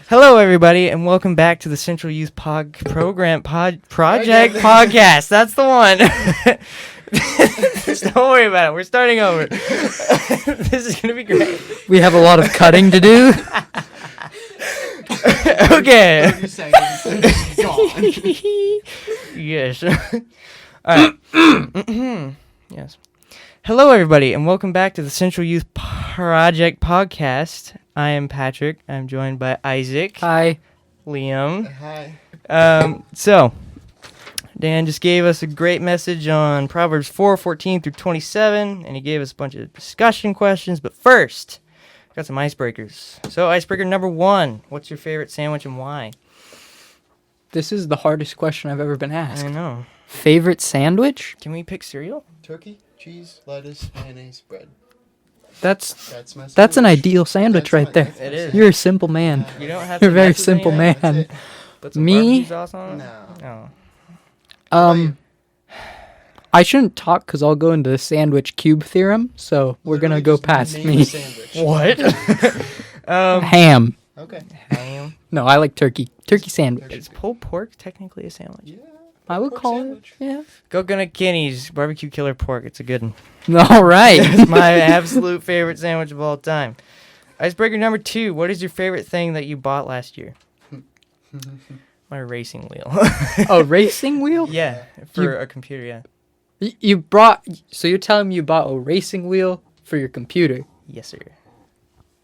Hello, everybody, and welcome back to the Central Youth Project Podcast. That's the one. Don't worry about it. We're starting over. This is going to be great. We have a lot of cutting to do. Okay. 30 seconds. Gone. Yes. All right. Yes. Hello, everybody, and welcome back to the Central Youth Project Podcast. I am Patrick. I'm joined by Isaac. Hi. Leeam. Hi. So, Dan just gave us a great message on Proverbs 4:14 through 27, and he gave us a bunch of discussion questions. But first, got some icebreakers. So, icebreaker number 1, what's your favorite sandwich and why? This is the hardest question I've ever been asked. I know. Favorite sandwich? Can we pick cereal? Turkey, cheese, lettuce, mayonnaise, bread. That's my an sandwich. ideal sandwich That's right my- there. that's my It is. sandwich. You're a simple man. You don't have You're a to very mess with any simple of that. man. That's it. Put some Me? barbecue sauce on it? No. Oh. I shouldn't talk because I'll go into the sandwich cube theorem, so we're going to Literally go just past name a me. sandwich. What? Ham. Okay. Ham. No, I like turkey. Turkey sandwich. Is pulled pork technically a sandwich? Yeah. I would pork call sandwich. it. Yeah. Coconut Kenny's barbecue killer pork. It's a good one. All right. It's my absolute favorite sandwich of all time. Icebreaker number 2. What is your favorite thing that you bought last year? My racing wheel. A racing wheel? Yeah, for a computer, yeah. You brought. So you're telling me you bought a racing wheel for your computer? Yes, sir.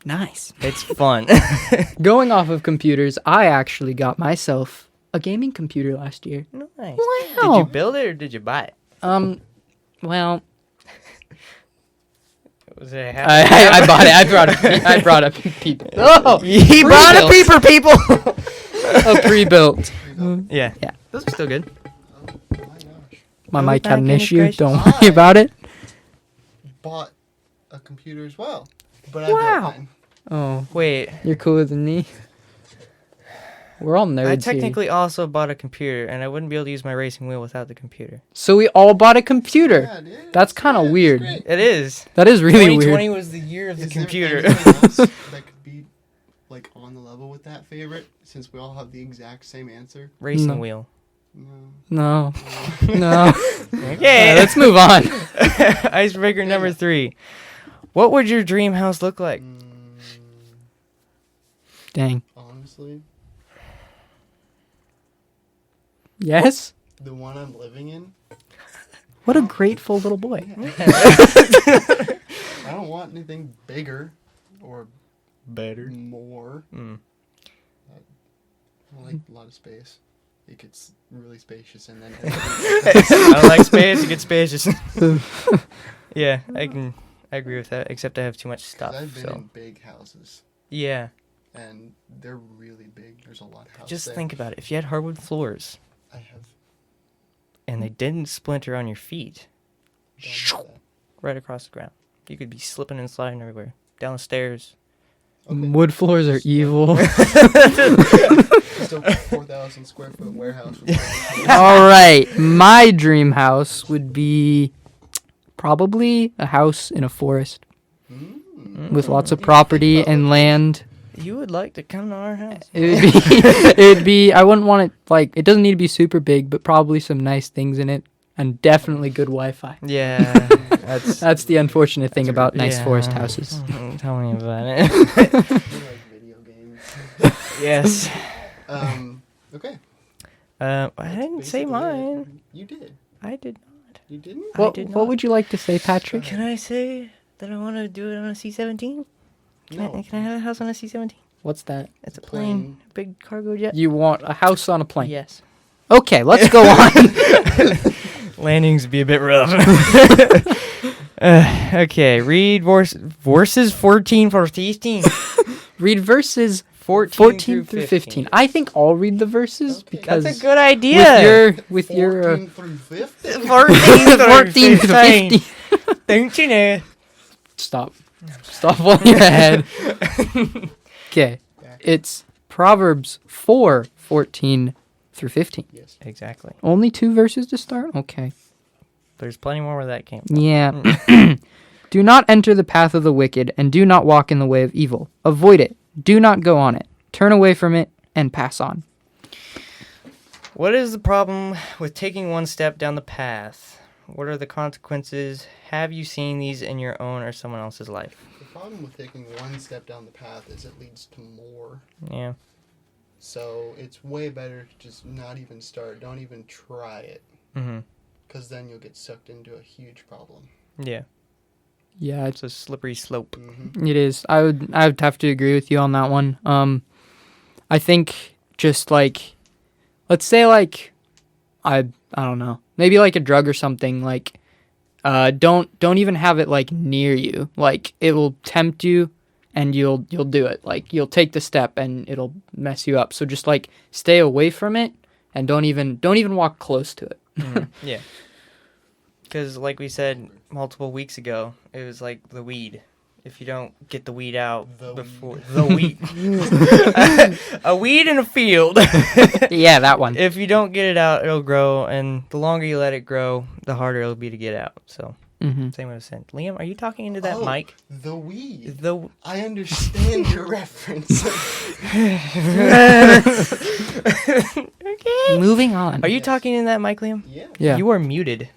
Nice. It's fun. Going off of computers, I actually got myself a gaming computer last year. Nice. Did Wow. you build it or did you buy it? Well, Was it a I bought it. I brought a people. Oh, He brought a pre-built. peeper, people! A pre-built. Yeah. Yeah. Those are still good. Oh my gosh. My Oh, mic my had an goodness issue. gracious. Don't worry about it. Bought a computer as well. But I Wow. built mine. Oh, Wait. you're cooler than me. We're all nerds I here. technically also bought a computer, and I wouldn't be able to use my racing wheel without the computer. So we all bought a computer. Yeah, dude. That's kinda it's weird. great. It is. That is really 2020 weird. was the year of the Is there computer. anything else that could be like on the level with that favorite? Since we all have the exact same answer. Racing No. wheel. No. No. No. Okay. Let's move on. Icebreaker number 3. What would your dream house look like? Dang. Honestly, Yes? the one I'm living in, What a grateful little boy. I don't want anything bigger or Better. more. Mm. I like a lot of space. It gets really spacious and then I like space. It gets spacious. Yeah, I agree with that. Except I have too much stuff. I've been So in big houses yeah, and they're really big. There's a lot of houses. just there. think about it. If you had hardwood floors I have and they didn't splinter on your feet, done that. right across the ground, you could be slipping and sliding everywhere, down the stairs. Okay. Wood floors are evil. Just a 4,000 square foot warehouse. With All right. My dream house would be probably a house in a forest with lots of property and land. You would like to come to our house? It'd be I wouldn't want it like it doesn't need to be super big, but probably some nice things in it and definitely good Wi-Fi. Yeah, That's the unfortunate thing about nice yeah. forest houses. Tell me about it. like video games. Yes. Okay. I That's didn't say basically it. mine. You did. I did not. You didn't? I What did what not. would you like to say, Patrick? Can I say that I want to do it on a C-17? No. Can I have a house on a C-17? What's that? It's a plane, big cargo jet. You want a house on a plane? Yes. Okay, let's go on. Landings be a bit rough. Okay, read verses 14 for 15. Read verses 14 through 15. I think I'll read the verses Okay. because That's a good idea. with your 14 through 50? 14 14 to 15. Don't you know? Stop on your head. Okay, it's Proverbs 4:14 through 15. Yes. Exactly. Only 2 verses to start? Okay. There's plenty more where that came from. Yeah. Do not enter the path of the wicked, and do not walk in the way of evil. Avoid it. Do not go on it. turn away from it, and pass on. What is the problem with taking one step down the path? What are the consequences? Have you seen these in your own or someone else's life? The problem with taking one step down the path is it leads to more. Yeah. So it's way better to just not even start. Don't even try it. Mm-hmm. Because then you'll get sucked into a huge problem. Yeah. Yeah, It's a slippery slope. Mm-hmm. it is. I would have to agree with you on that one. I think just like, let's say like, I don't know, maybe like a drug or something. Like, don't even have it like near you. Like it will tempt you, and you'll do it. Like you'll take the step, and it'll mess you up. So just like stay away from it, and don't even walk close to it. Yeah. Because like we said multiple weeks ago, it was like the weed. If you don't get the weed out before the weed, a weed in a field. Yeah, that one. If you don't get it out, it'll grow, and the longer you let it grow, the harder it'll be to get out. So, same way I said. Liam, are you talking into that mic? The weed. The I understand your reference. okay. Moving on. Are you talking in that mic, Liam? Yeah. Yeah. You are muted.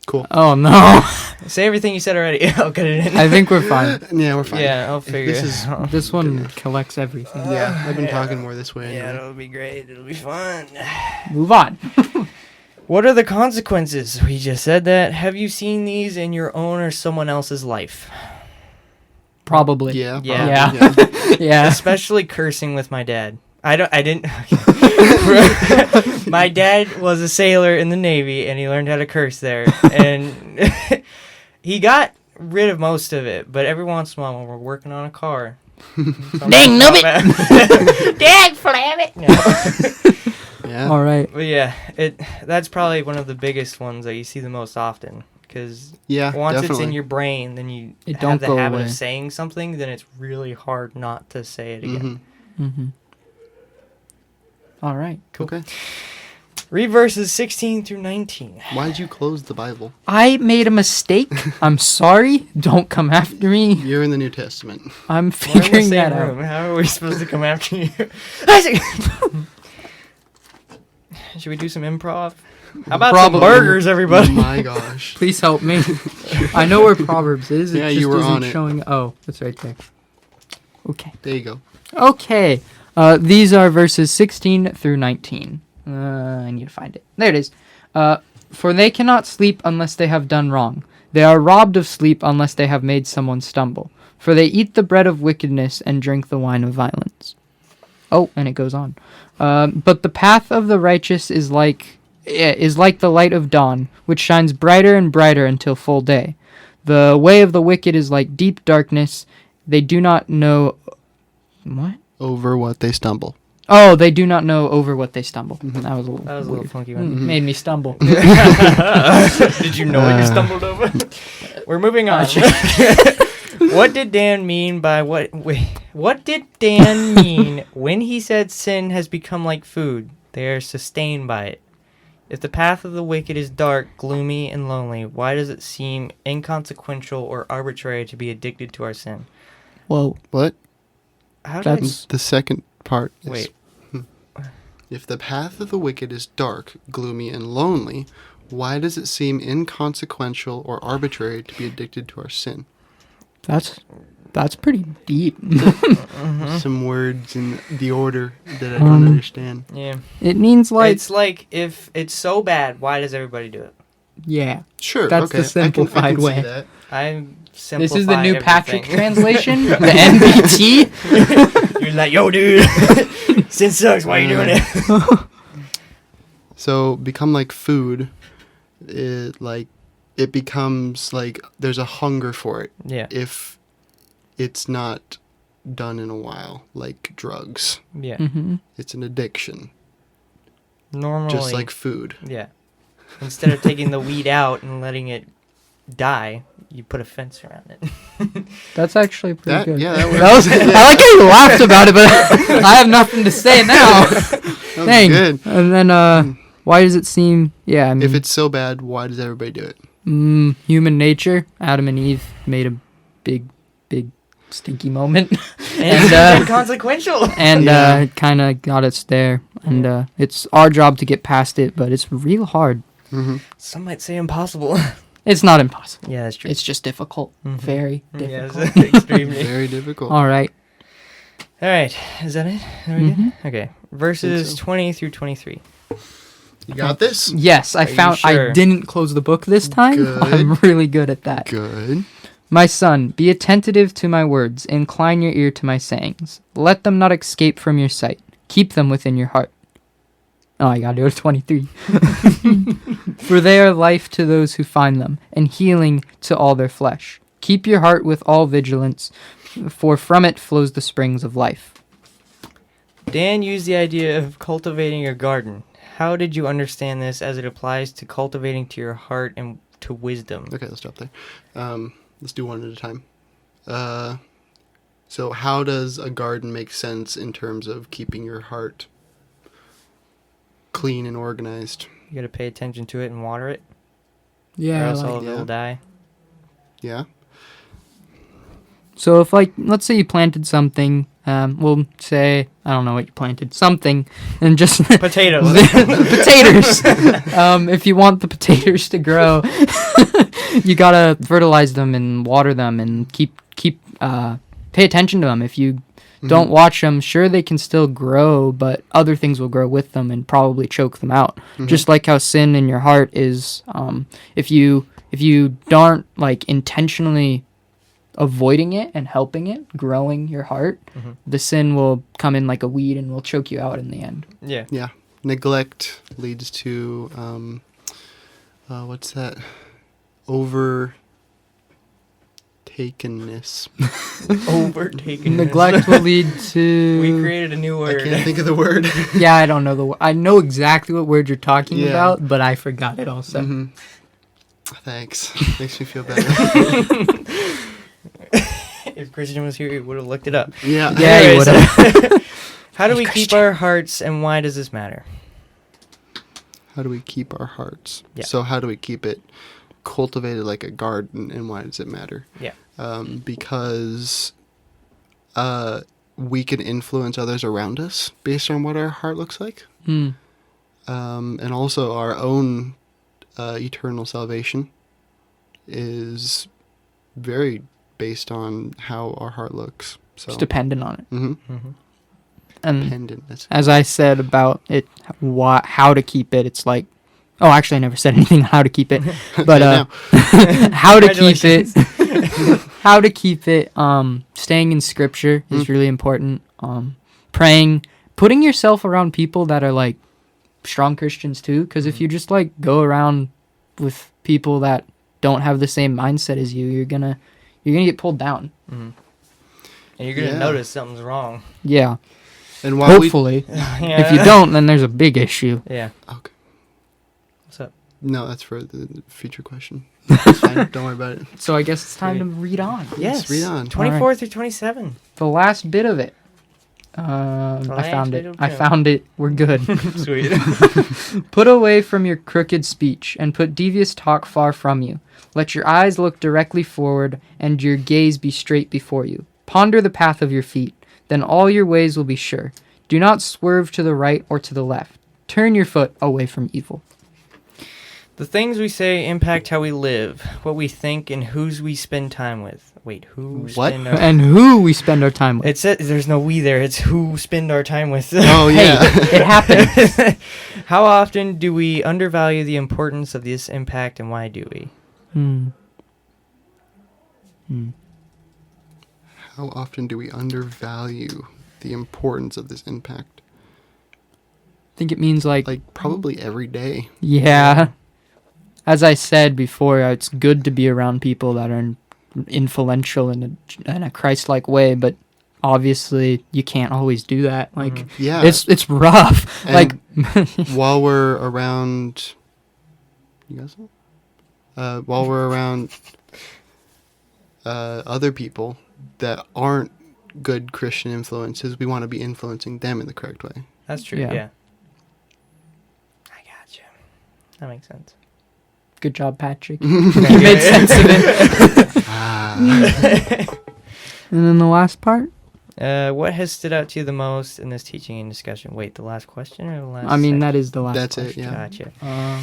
Cool. Oh no. Say everything you said already. I'll cut it in. I think we're fine. Yeah, we're fine. Yeah, I'll figure This it is- out. This one collects everything. Yeah, I've been Yeah. talking more this way. Yeah, Anyway. it'll be great. It'll be fun. Move on. What are the consequences? We just said that. Have you seen these in your own or someone else's life? Probably. Yeah. Yeah. probably, yeah. Yeah. Especially cursing with my dad. I didn't. My dad was a sailor in the Navy, and he learned how to curse there. And he got rid of most of it, but every once in a while when we're working on a car. Dang nubbit! Dang flabbit! No. Yeah. All right. But yeah, that's probably one of the biggest ones that you see the most often. Because Yeah, once definitely. it's in your brain, then you It have don't the go habit away. of saying something, then it's really hard not to say it again. Mhm. Mm-hmm. All right. Cool. Okay. Read verses 16 through 19. Why'd you close the Bible? I made a mistake. I'm sorry. Don't come after me. You're in the New Testament. I'm We're in the figuring same that room. out. How are we supposed to come after you? Isaac! Should we do some improv? How about Probably. some burgers, everybody? Oh my gosh. Please help me. I know where Proverbs is. It Yeah, just you were isn't on it. showing. Oh, it's right there. Okay. There you go. Okay. These are verses 16 through 19. I need to find it. There it is. For they cannot sleep unless they have done wrong. They are robbed of sleep unless they have made someone stumble. For they eat the bread of wickedness and drink the wine of violence. Oh, and it goes on. But the path of the righteous is like the light of dawn, which shines brighter and brighter until full day. The way of the wicked is like deep darkness. They do not know... What? Over what they stumble. Oh, they do not know over what they stumble. That was a little That was a weird. little funky one. Made me stumble. Did you know what you stumbled over? We're moving on. What did Dan mean by what did Dan mean when he said sin has become like food? They are sustained by it. If the path of the wicked is dark, gloomy, and lonely, why does it seem inconsequential or arbitrary to be addicted to our sin? Whoa. What? How did I... That's- The second part is... Wait. If the path of the wicked is dark, gloomy, and lonely, why does it seem inconsequential or arbitrary to be addicted to our sin? That's pretty deep. Some words in the order that I don't understand. Yeah. It means like It's like, if it's so bad, why does everybody do it? yeah. Sure, That's the okay. simplified I can way. See that. I'm simplify This is the new everything. Patrick translation. The NBT. You're like, yo, dude, sin sucks. Why are you doing it? So become like food. It becomes like there's a hunger for it Yeah. if it's not done in a while, like drugs. Yeah. Mm-hmm. It's an addiction, Normally. just like food. Yeah. Instead of taking the weed out and letting it die, you put a fence around it. That's actually pretty good. Yeah, that That was, I like how you laughed about it, but I have nothing to say now. was Dang. good. And then, why does it seem? Yeah, I mean, If it's so bad, why does everybody do it? human nature. Adam and Eve made a big stinky moment. And inconsequential. And Yeah. kind of got us there. And it's our job to get past it, but it's real hard. Mm-hmm. Some might say impossible. It's not impossible. Yeah, that's true. It's just difficult. Mhm. Very Yes, difficult. extremely. Very difficult. All right. All right, is that it? Are we good? Mhm. Okay, verses Think so. 20 through 23. You got this? Yes, I Are you found. sure? I didn't close the book this time. Good. I'm really good at that. Good. My son, be attentive to my words. Incline your ear to my sayings. Let them not escape from your sight. Keep them within your heart. Oh, I gotta go to 23. For they are life to those who find them, and healing to all their flesh. Keep your heart with all vigilance, for from it flows the springs of life. Dan used the idea of cultivating a garden. How did you understand this as it applies to cultivating to your heart and to wisdom? Okay, let's stop there. Let's do one at a time. So how does a garden make sense in terms of keeping your heart clean and organized? You gotta pay attention to it and water it, or Yeah. else all of it will die. Yeah? So if, like, let's say you planted something, we'll say, I don't know what you planted, something, and just Potatoes. potatoes. If you want the potatoes to grow, you gotta fertilize them and water them and pay attention to them. If you don't watch them, sure, they can still grow, but other things will grow with them and probably choke them out. Mhm. Just like how sin in your heart is, if you don't, like, intentionally avoiding it and helping it, growing your heart, Mhm. the sin will come in like a weed and will choke you out in the end. Yeah. Yeah. Neglect leads to, what's that? Overtakenness. Overtaken. Neglect will lead to... We created a new I word. can't think of the word. Yeah, I don't know the word. I know exactly what word you're talking Yeah. about, but I forgot it also. Mhm. Thanks. Makes me feel better. If Christian was here, he would have looked it up. Yeah. Yeah, you Anyways, would've. How do we keep our hearts, and why does this matter? How do we keep our hearts? Yeah. So how do we keep it cultivated like a garden, and why does it matter? Yeah. Because we can influence others around us based on what our heart looks like, Hmm. and also our own eternal salvation is very based on how our heart looks. So It's dependent on it. hmm Mm-hmm. And dependent. That's as I said about it, how to keep it, it's like, oh, actually, I never said anything on how to keep it, but now. how to keep it, Congratulations. how to keep it, staying in scripture is really important. Praying, putting yourself around people that are like strong Christians too, because if you just like go around with people that don't have the same mindset as you, you're gonna get pulled down. Mm-hmm. And you're gonna Yeah. notice something's wrong. Yeah, And while hopefully. Yeah. If you don't, then there's a big issue. Yeah. Okay. What's up? No, that's for the future question. It's fine. Don't worry about it. So I guess it's time to read on. Yes. read on. 24 through 27. The last bit of it. I found it. I found it. We're good. Sweet. Put away from your crooked speech, and put devious talk far from you. Let your eyes look directly forward, and your gaze be straight before you. Ponder the path of your feet, then all your ways will be sure. Do not swerve to the right or to the left. Turn your foot away from evil. The things we say impact how we live, what we think, and whose we spend time with. Wait, who What? spend our... And who we spend our time with. It says there's no we there. It's who spend our time with. Oh yeah. It happens. How often do we undervalue the importance of this impact, and why do we? How often do we undervalue the importance of this impact? I think it means like Probably every day. yeah. As I said before, it's good to be around people that are influential in a Christ-like way, but obviously you can't always do that. Like Yeah. it's rough. And Like while we're around, while we're around other people that aren't good Christian influences, we want to be influencing them in the correct way. That's true. Yeah. Yeah. I gotcha. That makes sense. good job, Patrick. You made sense of it. And then the last part? What has stood out to you the most in this teaching and discussion? Wait, the last question or the last? I mean, section? that is the last That's question. it, yeah. Gotcha.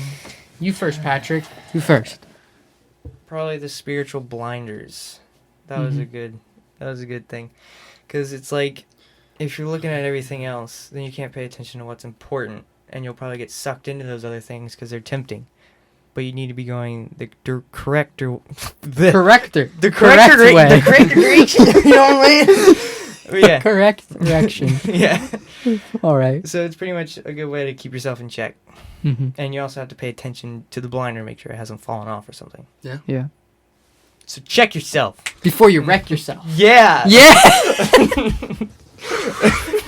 You first, Patrick. You first. Probably the spiritual blinders. That was a good thing, because it's like, if you're looking at everything else, then you can't pay attention to what's important, and you'll probably get sucked into those other things because they're tempting. But you need to be going the correct way. The correct way. direction. You know what I mean? But yeah. Correct direction. Yeah. All right. So it's pretty much a good way to keep yourself in check. Mm-hmm. And you also have to pay attention to the blinder, make sure it hasn't fallen off or something. Yeah. So check yourself. Before you wreck yourself. Yeah. Yeah.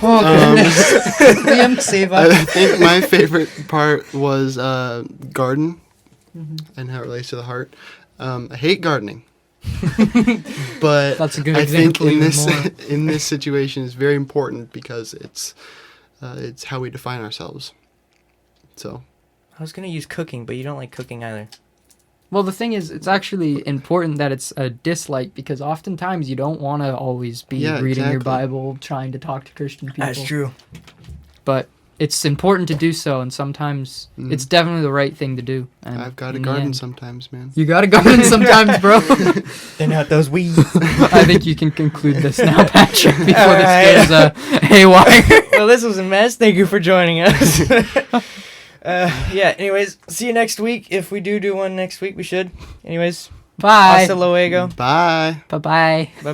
Leeam, save I us. think my favorite part was garden and how it relates to the heart. I hate gardening. But That's a good I think example. in even more. in this situation is very important because it's how we define ourselves. So I was going to use cooking, but you don't like cooking either. Well, the thing is, it's actually important that it's a dislike because oftentimes you don't want to always be reading your exactly. Bible, trying to talk to Christian people. That's true. But it's important to do so, and sometimes it's definitely the right thing to do. And I've got to in the garden end- sometimes, man. You got to garden sometimes, bro. They're not those weeds. I think you can conclude this now, Patrick, before All right. this goes haywire. Well, this was a mess. Thank you for joining us. Yeah, anyways, see you next week. If we do one next week, we should. Anyways, Bye. hasta luego. Bye. Bye-bye. Bye-bye.